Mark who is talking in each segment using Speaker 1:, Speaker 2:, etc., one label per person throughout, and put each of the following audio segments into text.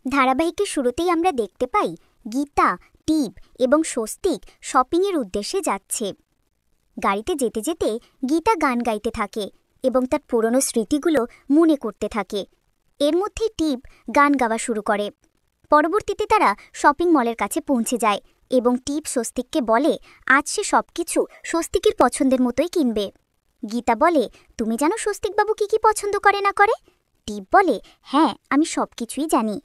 Speaker 1: ধারাবাহিকের শুরুতেই আমরা দেখতে পাই গীতা, টিপ এবং স্বস্তিক শপিংয়ের উদ্দেশ্যে যাচ্ছে। গাড়িতে যেতে যেতে গীতা গান গাইতে থাকে এবং তার পুরনো স্মৃতিগুলো মনে করতে থাকে। এর মধ্যে টিপ গান গাওয়া শুরু করে। পরবর্তীতে তারা শপিং মলের কাছে পৌঁছে যায় এবং টিপ স্বস্তিককে বলে আজ সে সবকিছু স্বস্তিকের পছন্দের মতোই কিনবে। গীতা বলে, তুমি জানো স্বস্তিকবাবু কি কি পছন্দ করে না করে? টিপ বলে, হ্যাঁ, আমি সব কিছুই জানি।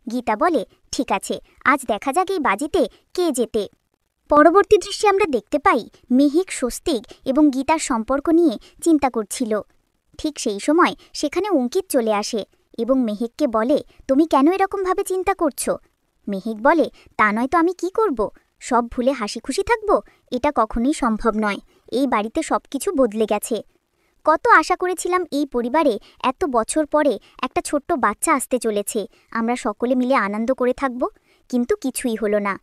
Speaker 1: গীতা বলে, ঠিক আছে, আজ দেখা যাক এই বাজিতে কে জেতে। পরবর্তী দৃশ্যে আমরা দেখতে পাই মেহেক স্বস্তিক এবং গীতার সম্পর্ক নিয়ে চিন্তা করছিল। ঠিক সেই সময় সেখানে অঙ্কিত চলে আসে এবং মেহেককে বলে, তুমি কেন এরকমভাবে চিন্তা করছো? মেহেক বলে, তা নয় তো আমি কি করব, সব ভুলে হাসি খুশি থাকব? এটা কখনোই সম্ভব নয়। এই বাড়িতে সব কিছু বদলে গেছে। কত আশা করেছিলাম এই পরিবারে এত বছর পরে একটা ছোট্ট বাচ্চা আসতে চলেছে, আমরা সকলে মিলে আনন্দ করে থাকব, কিন্তু কিছুই হলো না।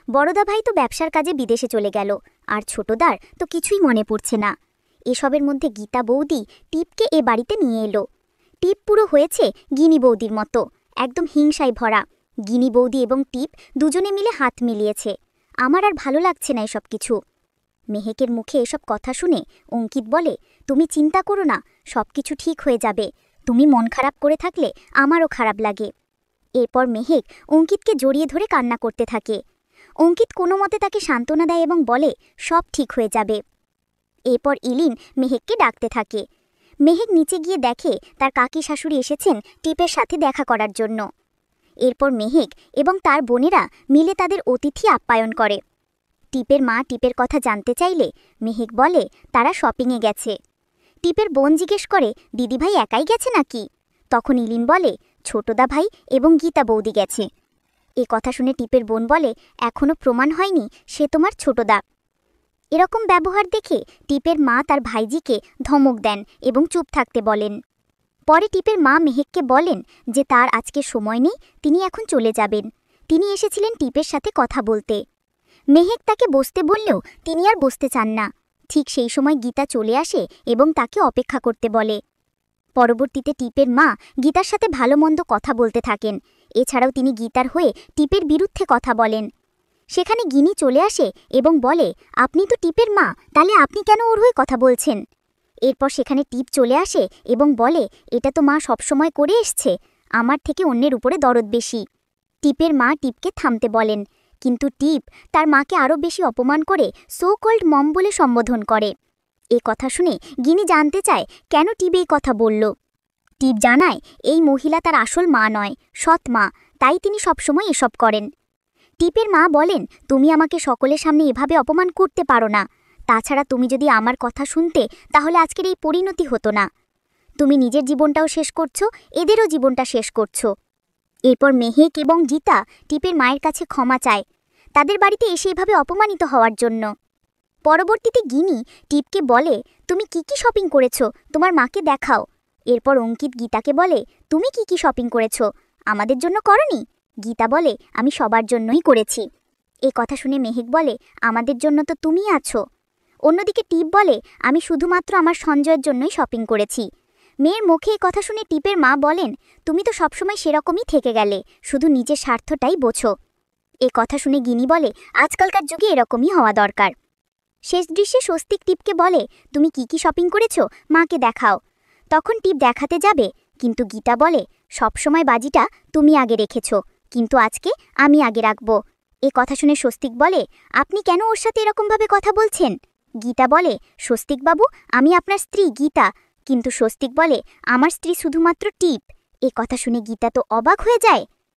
Speaker 1: বড়দা ভাই তো ব্যবসার কাজে বিদেশে চলে গেল, আর ছোটদার তো কিছুই মনে পড়ছে না। এসবের মধ্যে গীতা বৌদি টিপকে এ বাড়িতে নিয়ে এলো। টিপ পুরো হয়েছে গিনি বৌদির মতো, একদম হিংসায় ভরা। গিনি বৌদি এবং টিপ দুজনে মিলে হাত মিলিয়েছে। আমার আর ভালো লাগছে না এসব কিছু। মেহেকের মুখে এসব কথা শুনে অঙ্কিত বলে, তুমি চিন্তা করো না, সব কিছু ঠিক হয়ে যাবে। তুমি মন খারাপ করে থাকলে আমারও খারাপ লাগে। এরপর মেহেক অঙ্কিতকে জড়িয়ে ধরে কান্না করতে থাকে। অঙ্কিত কোনো মতে তাকে সান্ত্বনা দেয় এবং বলে, সব ঠিক হয়ে যাবে। এরপর ইলিন মেহেককে ডাকতে থাকে। মেহেক নিচে গিয়ে দেখে তার কাকি শাশুড়ি এসেছেন টিপের সাথে দেখা করার জন্য। এরপর মেহেক এবং তার বোনেরা মিলে তাদের অতিথি আপ্যায়ন করে। টিপের মা টিপের কথা জানতে চাইলে মেহেক বলে তারা শপিংয়ে গেছে। টিপের বোন জিজ্ঞেস করে, দিদিভাই একাই গেছে নাকি? তখন ইলিন বলে, ছোটদা ভাই এবং গীতা বৌদি গেছে। এ কথা শুনে টিপের বোন বলে, এখনও প্রমাণ হয়নি সে তোমার ছোটদা। এরকম ব্যবহার দেখে টিপের মা তার ভাইজিকে ধমক দেন এবং চুপ থাকতে বলেন। পরে টিপের মা মেহেককে বলেন যে তার আজকে সময় নেই, তিনি এখন চলে যাবেন। তিনি এসেছিলেন টিপের সাথে কথা বলতে। মেহেক তাকে বসতে বললেও তিনি আর বসতে চান না। ঠিক সেই সময় গীতা চলে আসে এবং তাকে অপেক্ষা করতে বলে। পরবর্তীতে টিপের মা গীতার সাথে ভালো মন্দ কথা বলতে থাকেন। এছাড়াও তিনি গীতার হয়ে টিপের বিরুদ্ধে কথা বলেন। সেখানে গিনি চলে আসে এবং বলে, আপনি তো টিপের মা, তাহলে আপনি কেন ওর হয়ে কথা বলছেন? এরপর সেখানে টিপ চলে আসে এবং বলে, এটা তো মা সবসময় করে এসছে, আমার থেকে অন্যের উপরে দরদ বেশি। টিপের মা টিপকে থামতে বলেন, কিন্তু টিপ তার মাকে আরও বেশি অপমান করে সো কল্ড মম বলে সম্বোধন করে। এ কথা শুনে গিনি জানতে চায় কেন টিপ এই কথা বলল। টিপ জানায় এই মহিলা তার আসল মা নয়, সৎ মা, তাই তিনি সবসময় এসব করেন। টিপের মা বলেন, তুমি আমাকে সকলের সামনে এভাবে অপমান করতে পারো না। তাছাড়া তুমি যদি আমার কথা শুনতে তাহলে আজকের এই পরিণতি হতো না। তুমি নিজের জীবনটাও শেষ করছো, এদেরও জীবনটা শেষ করছো। এরপর মেহেক এবং গীতা টিপের মায়ের কাছে ক্ষমা চায় তাদের বাড়িতে এসে এভাবে অপমানিত হওয়ার জন্য। পরবর্তীতে গিনি টিপকে বলে, তুমি কি কি শপিং করেছো, তোমার মাকে দেখাও। এরপর অঙ্কিত গীতাকে বলে, তুমি কি কি শপিং করেছো, আমাদের জন্য করনি? গীতা বলে, আমি সবার জন্যই করেছি। এ কথা শুনে মেহেক বলে, আমাদের জন্য তো তুমি আছো। অন্যদিকে টিপ বলে, আমি শুধুমাত্র আমার সঞ্জয়ের জন্যই শপিং করেছি। মেয়ের মুখে এ কথা শুনে টিপের মা বলেন, তুমি তো সবসময় সেরকমই থেকে গেলে, শুধু নিজের স্বার্থটাই বোঝো। এ কথা শুনে গিনি বলে, আজকালকার যুগে এরকমই হওয়া দরকার। শেষ দৃশ্যে স্বস্তিক টিপকে বলে, তুমি কি কি শপিং করেছো, মাকে দেখাও। তখন টিপ দেখাতে যাবে, কিন্তু গীতা বলে, সবসময় বাজিটা তুমি আগে রেখেছ, কিন্তু আজকে আমি আগে রাখব। এ কথা শুনে স্বস্তিক বলে, আপনি কেন ওর সাথে এরকমভাবে কথা বলছেন? গীতা বলে, স্বস্তিকবাবু, আমি আপনার স্ত্রী গীতা। কিন্তু স্বস্তিক বলে, আমার স্ত্রী শুধুমাত্র টিপ। এ কথা শুনে গীতা তো অবাক হয়ে যায়।